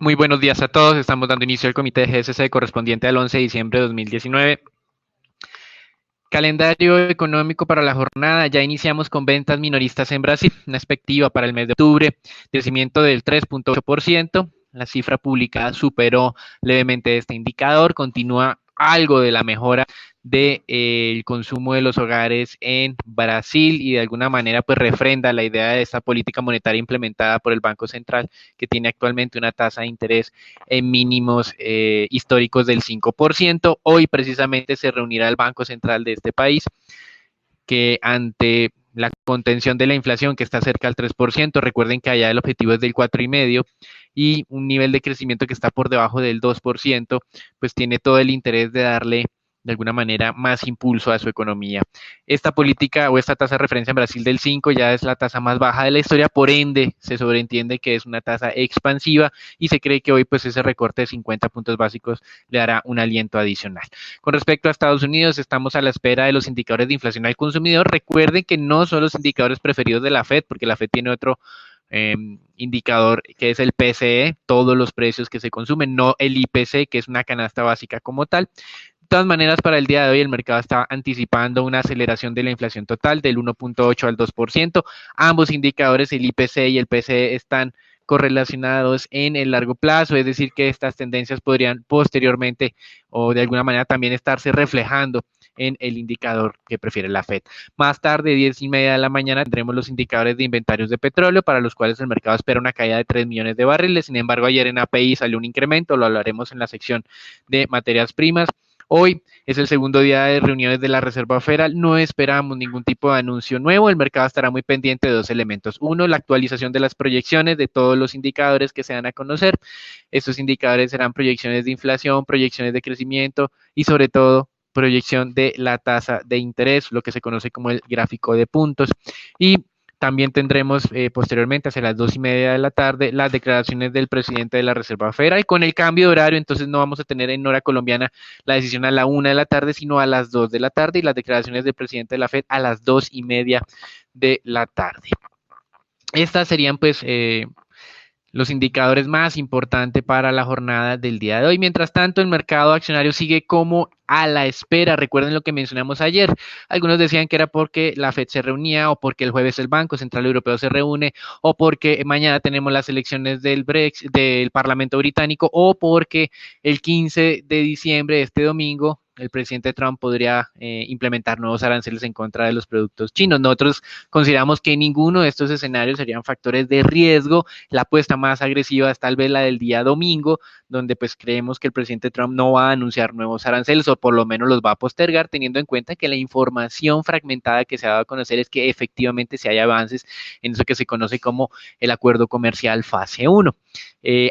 Muy buenos días a todos. Estamos dando inicio al comité de GSC correspondiente al 11 de diciembre de 2019. Calendario económico para la jornada. Ya iniciamos con ventas minoristas en Brasil, una expectativa para el mes de octubre, crecimiento del 3.8%. La cifra publicada superó levemente este indicador, continúa algo de la mejora del consumo de los hogares en Brasil y de alguna manera pues refrenda la idea de esta política monetaria implementada por el Banco Central, que tiene actualmente una tasa de interés en mínimos históricos del 5%. Hoy precisamente se reunirá el Banco Central de este país, que ante la contención de la inflación que está cerca del 3%, recuerden que allá el objetivo es del 4,5% y un nivel de crecimiento que está por debajo del 2%, pues tiene todo el interés de darle de alguna manera más impulso a su economía. Esta política o esta tasa de referencia en Brasil del 5 ya es la tasa más baja de la historia, por ende se sobreentiende que es una tasa expansiva y se cree que hoy pues ese recorte de 50 puntos básicos le dará un aliento adicional. Con respecto a Estados Unidos, estamos a la espera de los indicadores de inflación al consumidor. Recuerden que no son los indicadores preferidos de la Fed, porque la Fed tiene otro indicador que es el PCE, todos los precios que se consumen, no el IPC, que es una canasta básica como tal. De todas maneras, para el día de hoy el mercado está anticipando una aceleración de la inflación total del 1.8 al 2%. Ambos indicadores, el IPC y el PCE, están correlacionados en el largo plazo, es decir, que estas tendencias podrían posteriormente o de alguna manera también estarse reflejando en el indicador que prefiere la Fed. Más tarde, 10:30 de la mañana, tendremos los indicadores de inventarios de petróleo, para los cuales el mercado espera una caída de 3 millones de barriles. Sin embargo, ayer en API salió un incremento, lo hablaremos en la sección de materias primas. Hoy es el segundo día de reuniones de la Reserva Federal, no esperamos ningún tipo de anuncio nuevo, el mercado estará muy pendiente de dos elementos. Uno, la actualización de las proyecciones de todos los indicadores que se dan a conocer. Estos indicadores serán proyecciones de inflación, proyecciones de crecimiento y sobre todo proyección de la tasa de interés, lo que se conoce como el gráfico de puntos. Y también tendremos posteriormente, hacia las 2:30 de la tarde, las declaraciones del presidente de la Reserva Federal. Con el cambio de horario, entonces no vamos a tener en hora colombiana la decisión a la 1 de la tarde, sino a las 2 de la tarde, y las declaraciones del presidente de la Fed a las 2:30 de la tarde. Estas serían pues los indicadores más importantes para la jornada del día de hoy. Mientras tanto, el mercado accionario sigue como a la espera. Recuerden lo que mencionamos ayer. Algunos decían que era porque la Fed se reunía, o porque el jueves el Banco Central Europeo se reúne, o porque mañana tenemos las elecciones del Brexit, del Parlamento Británico, o porque el 15 de diciembre, este domingo, el presidente Trump podría implementar nuevos aranceles en contra de los productos chinos. Nosotros consideramos que ninguno de estos escenarios serían factores de riesgo. La apuesta más agresiva es tal vez la del día domingo, donde pues creemos que el presidente Trump no va a anunciar nuevos aranceles, o por lo menos los va a postergar, teniendo en cuenta que la información fragmentada que se ha dado a conocer es que efectivamente si hay avances en eso que se conoce como el acuerdo comercial fase 1.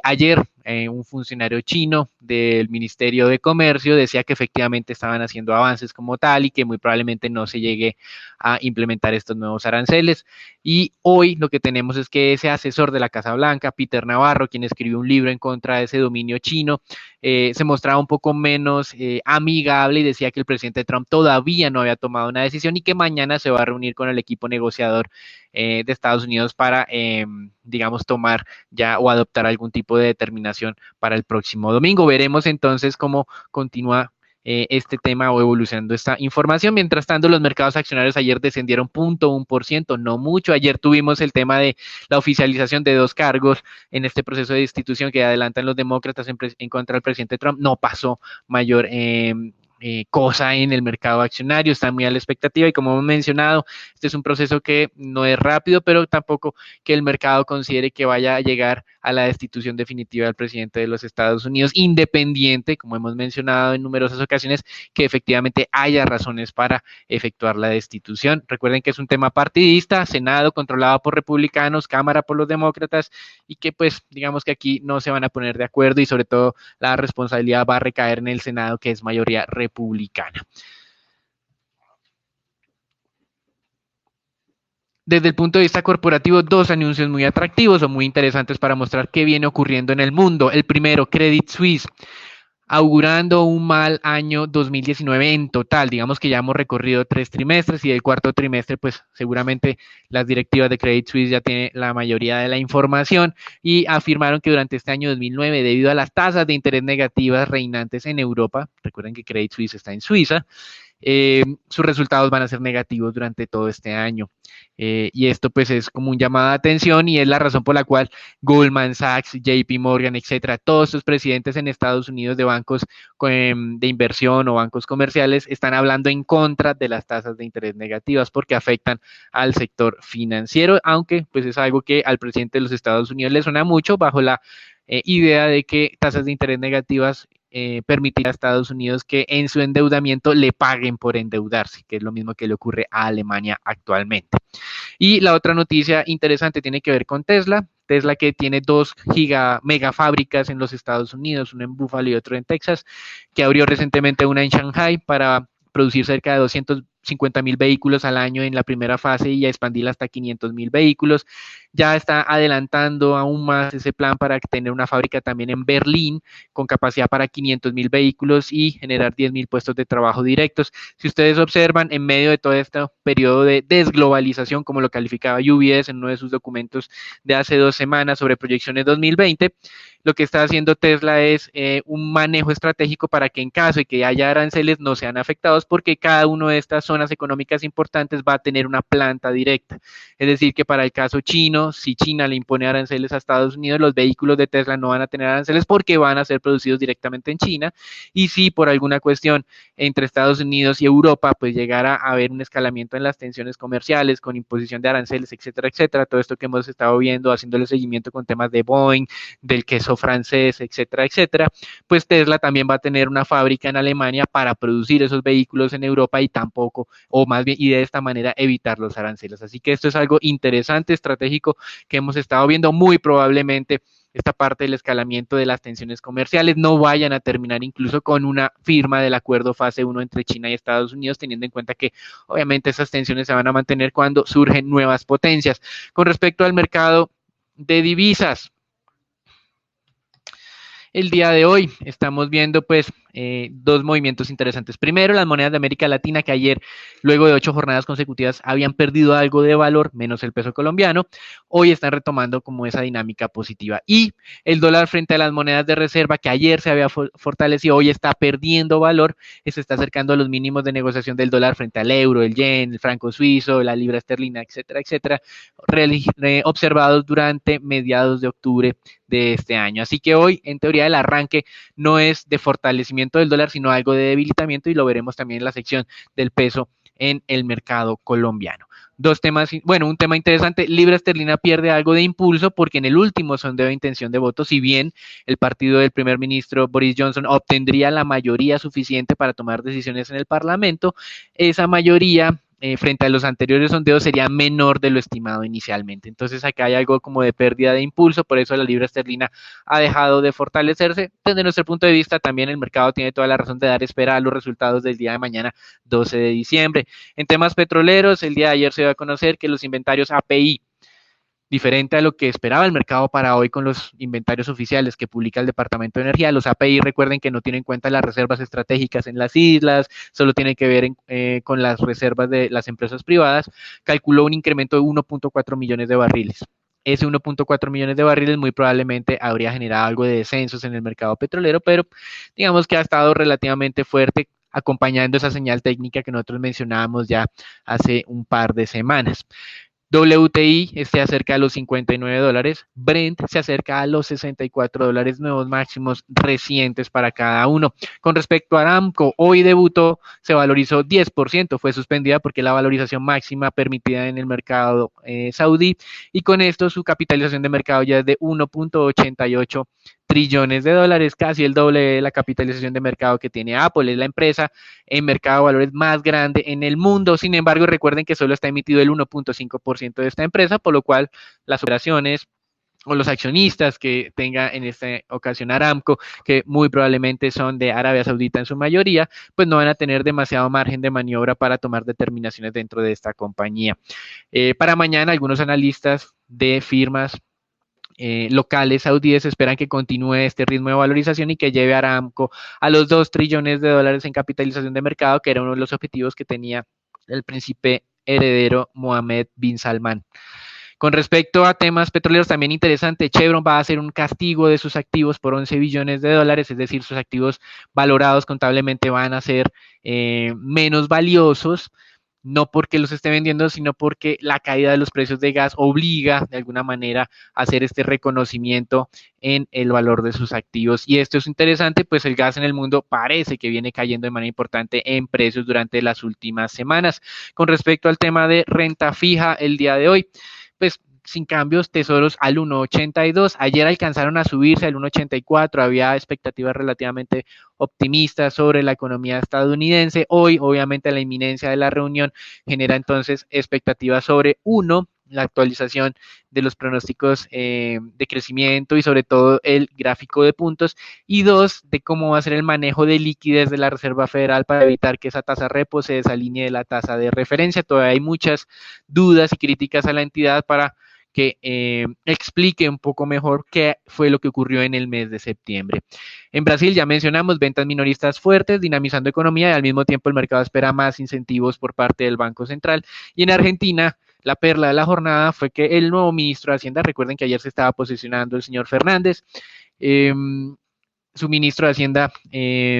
Ayer un funcionario chino del Ministerio de Comercio decía que efectivamente estaban haciendo avances como tal y que muy probablemente no se llegue a implementar estos nuevos aranceles. Y hoy lo que tenemos es que ese asesor de la Casa Blanca, Peter Navarro, quien escribió un libro en contra de ese dominio chino, se mostraba un poco menos amigable y decía que el presidente Trump todavía no había tomado una decisión y que mañana se va a reunir con el equipo negociador de Estados Unidos para, digamos, tomar ya o adoptar algún tipo de determinación para el próximo domingo. Veremos entonces cómo continúa este tema o evolucionando esta información. Mientras tanto, los mercados accionarios ayer descendieron 0.1%, no mucho. Ayer tuvimos el tema de la oficialización de 2 cargos en este proceso de destitución que adelantan los demócratas en contra del presidente Trump. No pasó mayor cosa en el mercado accionario, está muy a la expectativa y como hemos mencionado, este es un proceso que no es rápido, pero tampoco que el mercado considere que vaya a llegar a la destitución definitiva del presidente de los Estados Unidos, independiente, como hemos mencionado en numerosas ocasiones, que efectivamente haya razones para efectuar la destitución. Recuerden que es un tema partidista, Senado controlado por republicanos, Cámara por los demócratas, y que pues digamos que aquí no se van a poner de acuerdo y sobre todo la responsabilidad va a recaer en el Senado, que es mayoría republicana. Desde el punto de vista corporativo, 2 anuncios muy atractivos o muy interesantes para mostrar qué viene ocurriendo en el mundo. El primero, Credit Suisse augurando un mal año 2019 en total. Digamos que ya hemos recorrido 3 trimestres y el cuarto trimestre, pues seguramente las directivas de Credit Suisse ya tienen la mayoría de la información y afirmaron que durante este año 2009, debido a las tasas de interés negativas reinantes en Europa, recuerden que Credit Suisse está en Suiza, sus resultados van a ser negativos durante todo este año. Y esto pues es como un llamado de atención y es la razón por la cual Goldman Sachs, JP Morgan, etcétera, todos estos presidentes en Estados Unidos de bancos de inversión o bancos comerciales están hablando en contra de las tasas de interés negativas porque afectan al sector financiero, aunque pues es algo que al presidente de los Estados Unidos le suena mucho bajo la idea de que tasas de interés negativas permitir a Estados Unidos que en su endeudamiento le paguen por endeudarse, que es lo mismo que le ocurre a Alemania actualmente. Y la otra noticia interesante tiene que ver con Tesla. Tesla que tiene dos mega fábricas en los Estados Unidos, una en Buffalo y otra en Texas, que abrió recientemente una en Shanghai para producir cerca de 250,000 vehículos al año en la primera fase y a expandirla hasta 500,000 vehículos. Ya está adelantando aún más ese plan para tener una fábrica también en Berlín con capacidad para 500,000 vehículos y generar 10,000 puestos de trabajo directos. Si ustedes observan, en medio de todo este periodo de desglobalización, como lo calificaba UBS en uno de sus documentos de hace 2 semanas sobre proyecciones 2020, lo que está haciendo Tesla es un manejo estratégico para que en caso de que haya aranceles no sean afectados porque cada una de estas zonas económicas importantes va a tener una planta directa. Es decir, que para el caso chino, si China le impone aranceles a Estados Unidos, los vehículos de Tesla no van a tener aranceles porque van a ser producidos directamente en China. Y si por alguna cuestión entre Estados Unidos y Europa, pues llegara a haber un escalamiento en las tensiones comerciales con imposición de aranceles, etcétera, etcétera, todo esto que hemos estado viendo, haciéndole seguimiento con temas de Boeing, del queso francés, etcétera, etcétera, pues Tesla también va a tener una fábrica en Alemania para producir esos vehículos en Europa y tampoco, o más bien, y de esta manera evitar los aranceles. Así que esto es algo interesante, estratégico que hemos estado viendo. Muy probablemente esta parte del escalamiento de las tensiones comerciales no vayan a terminar incluso con una firma del acuerdo fase 1 entre China y Estados Unidos, teniendo en cuenta que obviamente esas tensiones se van a mantener cuando surgen nuevas potencias. Con respecto al mercado de divisas, el día de hoy estamos viendo pues dos movimientos interesantes. Primero, las monedas de América Latina que ayer, luego de 8 jornadas consecutivas, habían perdido algo de valor, menos el peso colombiano. Hoy están retomando como esa dinámica positiva. Y el dólar frente a las monedas de reserva que ayer se había fortalecido, hoy está perdiendo valor, se está acercando a los mínimos de negociación del dólar frente al euro, el yen, el franco suizo, la libra esterlina, etcétera, etcétera, observados durante mediados de octubre de este año. Así que hoy, en teoría, el arranque no es de fortalecimiento del dólar, sino algo de debilitamiento y lo veremos también en la sección del peso en el mercado colombiano. Dos temas, bueno, un tema interesante, libra esterlina pierde algo de impulso porque en el último sondeo de intención de voto, si bien el partido del primer ministro Boris Johnson obtendría la mayoría suficiente para tomar decisiones en el Parlamento, esa mayoría frente a los anteriores sondeos sería menor de lo estimado inicialmente. Entonces acá hay algo como de pérdida de impulso, por eso la libra esterlina ha dejado de fortalecerse. Desde nuestro punto de vista también el mercado tiene toda la razón de dar espera a los resultados del día de mañana 12 de diciembre. En temas petroleros, el día de ayer se dio a conocer que los inventarios API, diferente a lo que esperaba el mercado para hoy con los inventarios oficiales que publica el Departamento de Energía. Los API, recuerden que no tienen en cuenta las reservas estratégicas en las islas, solo tienen que ver con las reservas de las empresas privadas, calculó un incremento de 1.4 millones de barriles. Ese 1.4 millones de barriles muy probablemente habría generado algo de descensos en el mercado petrolero, pero digamos que ha estado relativamente fuerte acompañando esa señal técnica que nosotros mencionábamos ya hace un par de semanas. WTI se acerca a los $59, Brent se acerca a los $64, nuevos máximos recientes para cada uno. Con respecto a Aramco, hoy debutó, se valorizó 10%, fue suspendida porque la valorización máxima permitida en el mercado saudí y con esto su capitalización de mercado ya es de 1.88 trillones de dólares, casi el doble de la capitalización de mercado que tiene Apple, es la empresa en mercado de valores más grande en el mundo. Sin embargo, recuerden que solo está emitido el 1.5% de esta empresa, por lo cual las operaciones o los accionistas que tenga en esta ocasión Aramco, que muy probablemente son de Arabia Saudita en su mayoría, pues no van a tener demasiado margen de maniobra para tomar determinaciones dentro de esta compañía. Para mañana, algunos analistas de firmas locales saudíes esperan que continúe este ritmo de valorización y que lleve a Aramco a los 2 trillones de dólares en capitalización de mercado, que era uno de los objetivos que tenía el príncipe heredero Mohammed bin Salman. Con respecto a temas petroleros, también interesante, Chevron va a hacer un castigo de sus activos por 11 billones de dólares, es decir, sus activos valorados contablemente van a ser menos valiosos, no porque los esté vendiendo, sino porque la caída de los precios de gas obliga de alguna manera a hacer este reconocimiento en el valor de sus activos. Y esto es interesante, pues el gas en el mundo parece que viene cayendo de manera importante en precios durante las últimas semanas. Con respecto al tema de renta fija, el día de hoy, pues sin cambios, tesoros al 1.82. Ayer alcanzaron a subirse al 1.84. Había expectativas relativamente optimistas sobre la economía estadounidense. Hoy, obviamente, la inminencia de la reunión genera entonces expectativas sobre la actualización de los pronósticos de crecimiento y sobre todo el gráfico de puntos, y 2, de cómo va a ser el manejo de liquidez de la Reserva Federal para evitar que esa tasa repo se desalinee de la tasa de referencia. Todavía hay muchas dudas y críticas a la entidad para que explique un poco mejor qué fue lo que ocurrió en el mes de septiembre. En Brasil ya mencionamos ventas minoristas fuertes, dinamizando economía, y al mismo tiempo el mercado espera más incentivos por parte del Banco Central. Y en Argentina, la perla de la jornada fue que el nuevo ministro de Hacienda, recuerden que ayer se estaba posicionando el señor Fernández, su ministro de Hacienda,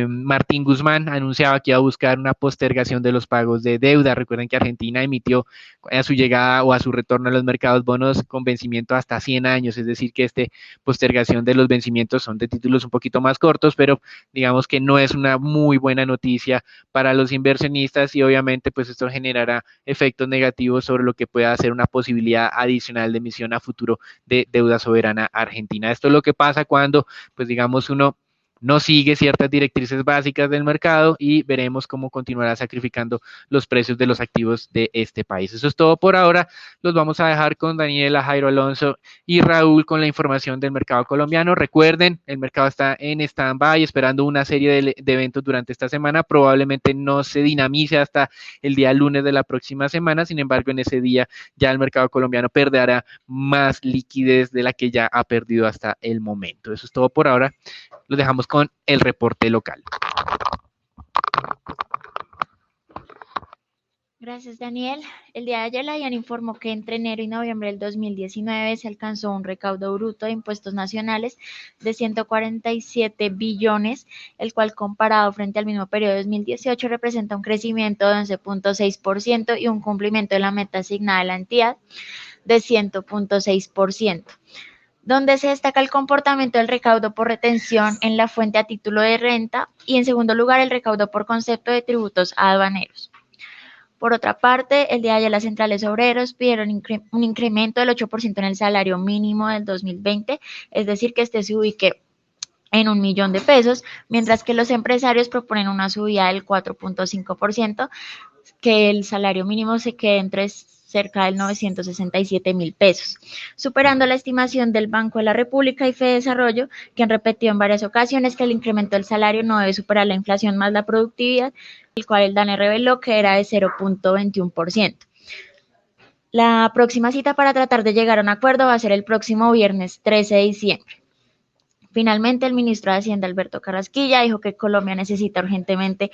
Martín Guzmán, anunciaba que iba a buscar una postergación de los pagos de deuda. Recuerden que Argentina emitió a su llegada o a su retorno a los mercados bonos con vencimiento hasta 100 años, es decir, que esta postergación de los vencimientos son de títulos un poquito más cortos, pero digamos que no es una muy buena noticia para los inversionistas, y obviamente pues esto generará efectos negativos sobre lo que pueda ser una posibilidad adicional de emisión a futuro de deuda soberana argentina. Esto es lo que pasa cuando, pues digamos, uno no sigue ciertas directrices básicas del mercado, y veremos cómo continuará sacrificando los precios de los activos de este país. Eso es todo por ahora. Los vamos a dejar con Daniela, Jairo Alonso y Raúl con la información del mercado colombiano. Recuerden, el mercado está en stand-by esperando una serie de eventos durante esta semana. Probablemente no se dinamice hasta el día lunes de la próxima semana. Sin embargo, en ese día ya el mercado colombiano perderá más liquidez de la que ya ha perdido hasta el momento. Eso es todo por ahora. Los dejamos con el reporte local. Gracias, Daniel. El día de ayer la DIAN informó que entre enero y noviembre del 2019 se alcanzó un recaudo bruto de impuestos nacionales de 147 billones, el cual comparado frente al mismo periodo de 2018 representa un crecimiento de 11.6% y un cumplimiento de la meta asignada a la entidad de 100.6%. Donde se destaca el comportamiento del recaudo por retención en la fuente a título de renta, y en segundo lugar el recaudo por concepto de tributos aduaneros. Por otra parte, el día de ayer las centrales obreros pidieron un incremento del 8% en el salario mínimo del 2020, es decir, que este se ubique en 1.000.000 de pesos, mientras que los empresarios proponen una subida del 4.5%, que el salario mínimo se quede entre cerca del 967.000 pesos, superando la estimación del Banco de la República y Fedesarrollo, que han repetido en varias ocasiones que el incremento del salario no debe superar la inflación más la productividad, el cual el DANE reveló que era de 0.21%. La próxima cita para tratar de llegar a un acuerdo va a ser el próximo viernes 13 de diciembre. Finalmente, el ministro de Hacienda, Alberto Carrasquilla, dijo que Colombia necesita urgentemente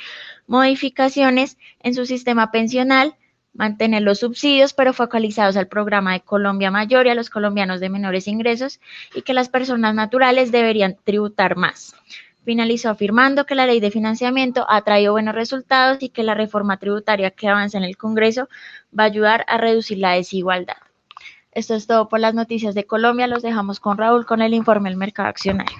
modificaciones en su sistema pensional, mantener los subsidios, pero focalizados al programa de Colombia Mayor y a los colombianos de menores ingresos, y que las personas naturales deberían tributar más. Finalizó afirmando que la ley de financiamiento ha traído buenos resultados y que la reforma tributaria que avanza en el Congreso va a ayudar a reducir la desigualdad. Esto es todo por las noticias de Colombia. Los dejamos con Raúl con el informe del mercado accionario.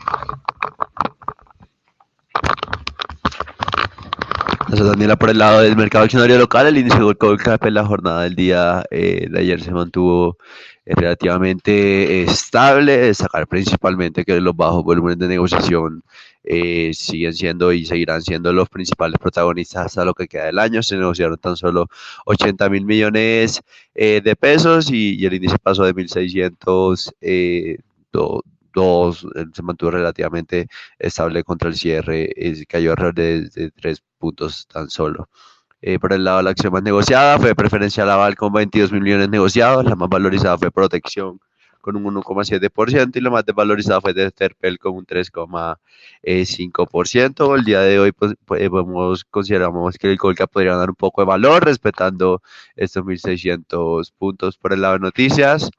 Gracias, Daniela. Por el lado del mercado accionario local, el índice Colcap en la jornada del día de ayer se mantuvo relativamente estable. Destacar principalmente que los bajos volúmenes de negociación siguen siendo y seguirán siendo los principales protagonistas hasta lo que queda del año. Se negociaron tan solo 80.000 millones de pesos, y el índice pasó de 1.600 se mantuvo relativamente estable contra el cierre, cayó alrededor de 3 puntos tan solo. Por el lado de la acción más negociada fue Preferencial Aval con 22.000 millones negociados, la más valorizada fue Protección con un 1,7% y lo más desvalorizado fue de Terpel con un 3,5%. El día de hoy pues, consideramos que el Colca podría dar un poco de valor respetando estos 1.600 puntos por el lado de noticias.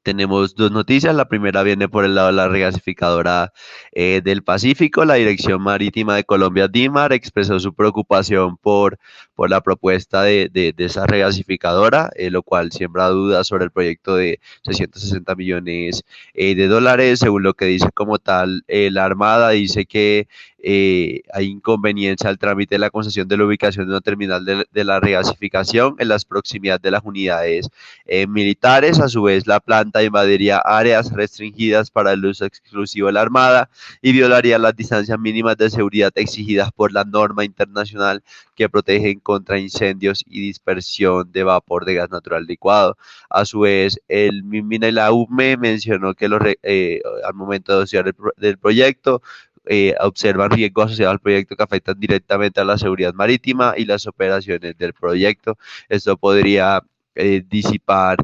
Tenemos dos noticias. La primera viene por el lado de la regasificadora del Pacífico. La Dirección Marítima de Colombia, DIMAR, expresó su preocupación por la propuesta de esa regasificadora, lo cual siembra dudas sobre el proyecto de 660 millones de dólares. Según lo que dice como tal, la Armada dice que hay inconveniencia al trámite de la concesión de la ubicación de una terminal de la regasificación en las proximidades de las unidades militares. A su vez, la planta invadiría áreas restringidas para el uso exclusivo de la Armada y violaría las distancias mínimas de seguridad exigidas por la norma internacional que protegen contra incendios y dispersión de vapor de gas natural licuado. A su vez, el MINMINA y la UME mencionó que al momento de asociar del proyecto, observan riesgos asociados al proyecto que afectan directamente a la seguridad marítima y las operaciones del proyecto. Esto podría disipar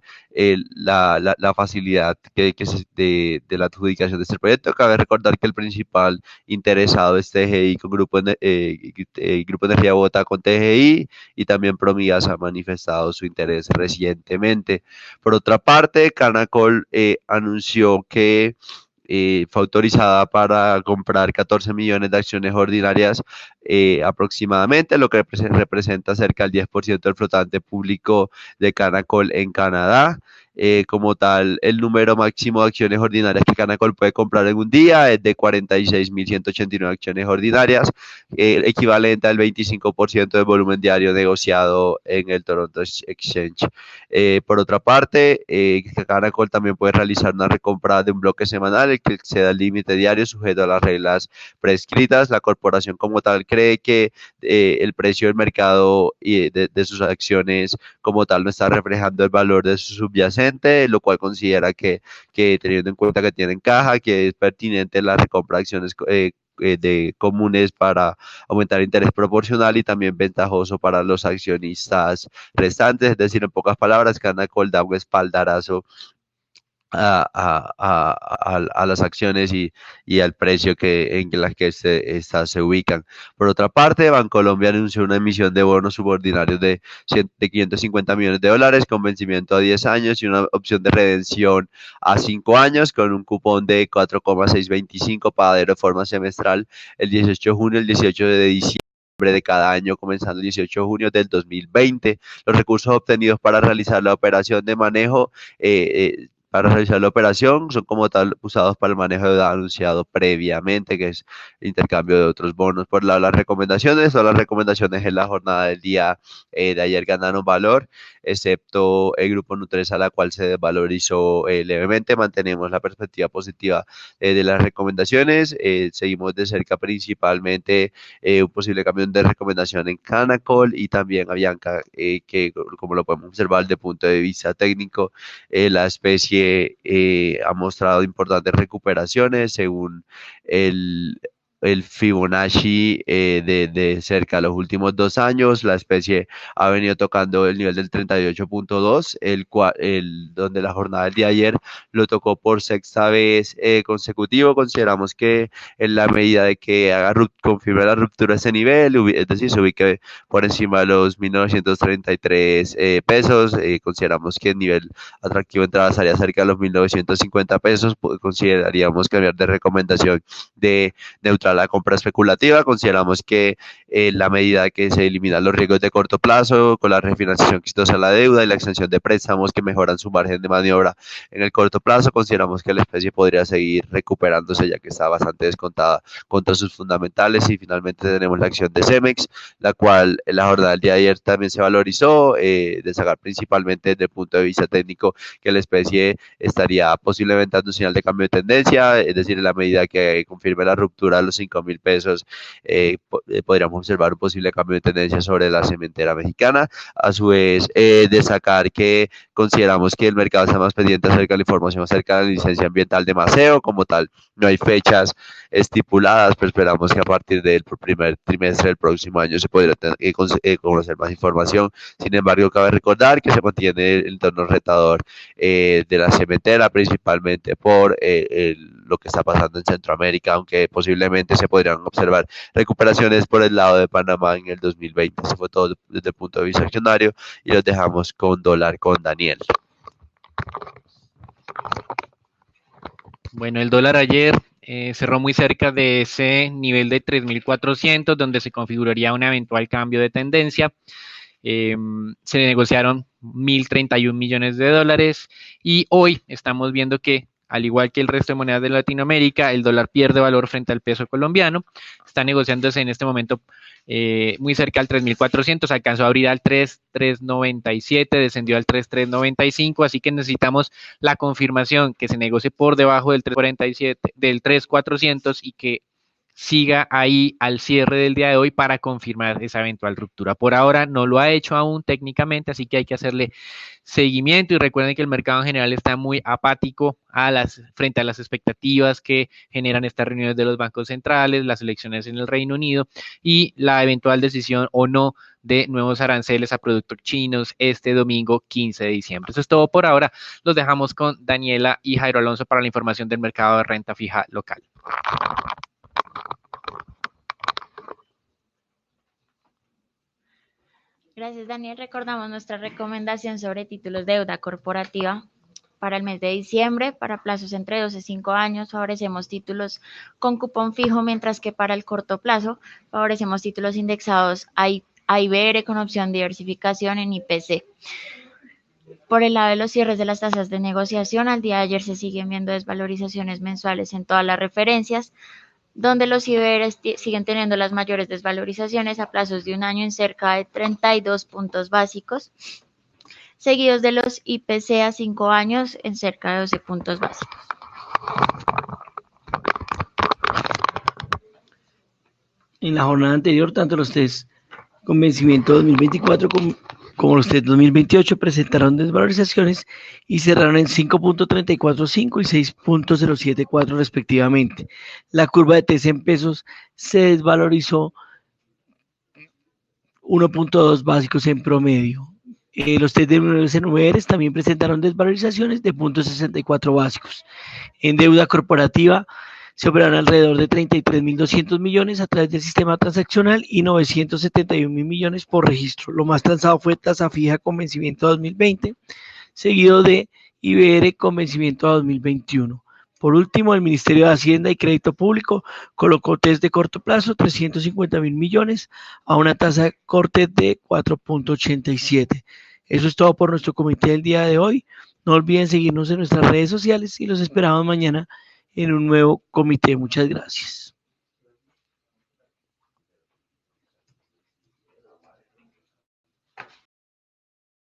la facilidad de la adjudicación de este proyecto. Cabe recordar que el principal interesado es TGI con Grupo Energía Bogotá con TGI, y también Promigas ha manifestado su interés recientemente. Por otra parte, Canacol anunció que fue autorizada para comprar 14 millones de acciones ordinarias aproximadamente, lo que representa cerca del 10% del flotante público de Canacol en Canadá. Como tal, el número máximo de acciones ordinarias que Canacol puede comprar en un día es de 46.189 acciones ordinarias, equivalente al 25% del volumen diario negociado en el Toronto Exchange. Por otra parte, Canacol también puede realizar una recompra de un bloque semanal, el que exceda el límite diario sujeto a las reglas prescritas. La corporación como tal cree que el precio del mercado y de sus acciones como tal no está reflejando el valor de su subyacente, lo cual considera que teniendo en cuenta que tienen caja, que es pertinente la recompra de acciones de comunes para aumentar el interés proporcional y también ventajoso para los accionistas restantes. Es decir, en pocas palabras, Canacol da un espaldarazo a las acciones y al precio en las que se ubican. Por otra parte, Bancolombia anunció una emisión de bonos subordinarios de 550 millones de dólares con vencimiento a 10 años y una opción de redención a 5 años con un cupón de 4,625 pagadero de forma semestral el 18 de junio, el 18 de diciembre de cada año, comenzando el 18 de junio del 2020. Los recursos obtenidos para realizar la operación son como tal usados para el manejo de deuda anunciado previamente, que es el intercambio de otros bonos. Por las recomendaciones, todas las recomendaciones en la jornada del día de ayer ganaron valor, excepto el grupo Nutresa, la cual se desvalorizó levemente. Mantenemos la perspectiva positiva de las recomendaciones. Seguimos de cerca principalmente un posible cambio de recomendación en Canacol y también a Bianca, que como lo podemos observar desde el punto de vista técnico, la especie ha mostrado importantes recuperaciones según el Fibonacci de cerca de los últimos 2 años. La especie ha venido tocando el nivel del 38.2, donde la jornada del día de ayer lo tocó por sexta vez consecutivo. Consideramos que en la medida de que confirme la ruptura de ese nivel, es decir, se ubique por encima de los 1.933 pesos, consideramos que el nivel atractivo de entrada estaría cerca de los 1.950 pesos. Consideraríamos cambiar de recomendación de neutral a la compra especulativa. Consideramos que la medida que se eliminan los riesgos de corto plazo con la refinanciación exitosa de la deuda y la extensión de préstamos que mejoran su margen de maniobra en el corto plazo, consideramos que la especie podría seguir recuperándose, ya que está bastante descontada contra sus fundamentales. Y finalmente tenemos la acción de Cemex, la cual en la jornada del día de ayer también se valorizó, destacar principalmente desde el punto de vista técnico que la especie estaría posiblemente dando un señal de cambio de tendencia, es decir, en la medida que confirme la ruptura de los 5.000 pesos, podríamos observar un posible cambio de tendencia sobre la cementera mexicana. A su vez, destacar que consideramos que el mercado está más pendiente acerca de la información acerca de la licencia ambiental de Maceo. Como tal, no hay fechas estipuladas, pero esperamos que a partir del primer trimestre del próximo año se podrá conocer más información. Sin embargo, cabe recordar que se mantiene el entorno retador de la cementera, principalmente por lo que está pasando en Centroamérica, aunque posiblemente se podrían observar recuperaciones por el lado de Panamá en el 2020. Eso fue todo desde el punto de vista accionario y los dejamos con dólar con Daniel. Bueno, el dólar ayer cerró muy cerca de ese nivel de 3.400, donde se configuraría un eventual cambio de tendencia. Se negociaron 1.031 millones de dólares y hoy estamos viendo que, al igual que el resto de monedas de Latinoamérica, el dólar pierde valor frente al peso colombiano. Está negociándose en este momento muy cerca al 3.400, alcanzó a abrir al 3.397, descendió al 3.395, así que necesitamos la confirmación que se negocie por debajo del 3.47, del 3.400 y que siga ahí al cierre del día de hoy para confirmar esa eventual ruptura. Por ahora no lo ha hecho aún técnicamente, así que hay que hacerle seguimiento y recuerden que el mercado en general está muy apático frente a las expectativas que generan estas reuniones de los bancos centrales, las elecciones en el Reino Unido y la eventual decisión o no de nuevos aranceles a productos chinos este domingo 15 de diciembre. Eso es todo por ahora. Los dejamos con Daniela y Jairo Alonso para la información del mercado de renta fija local. Gracias, Daniel. Recordamos nuestra recomendación sobre títulos de deuda corporativa para el mes de diciembre. Para plazos entre 12 y 5 años favorecemos títulos con cupón fijo, mientras que para el corto plazo favorecemos títulos indexados a IBR con opción de diversificación en IPC. Por el lado de los cierres de las tasas de negociación, al día de ayer se siguen viendo desvalorizaciones mensuales en todas las referencias, donde los IBR siguen teniendo las mayores desvalorizaciones a plazos de un año en cerca de 32 puntos básicos, seguidos de los IPC a 5 años en cerca de 12 puntos básicos. En la jornada anterior, tanto los test con vencimiento 2024 como los test 2028 presentaron desvalorizaciones y cerraron en 5.345 y 6.074 respectivamente. La curva de test en pesos se desvalorizó 1.2 básicos en promedio. Los test de NVR también presentaron desvalorizaciones de 0.64 básicos. En deuda corporativa se operaron alrededor de 33.200 millones a través del sistema transaccional y 971.000 millones por registro. Lo más transado fue tasa fija con vencimiento a 2020, seguido de IBR con vencimiento a 2021. Por último, el Ministerio de Hacienda y Crédito Público colocó test de corto plazo 350.000 millones a una tasa de corte de 4.87. Eso es todo por nuestro comité del día de hoy. No olviden seguirnos en nuestras redes sociales y los esperamos mañana en un nuevo comité. Muchas gracias.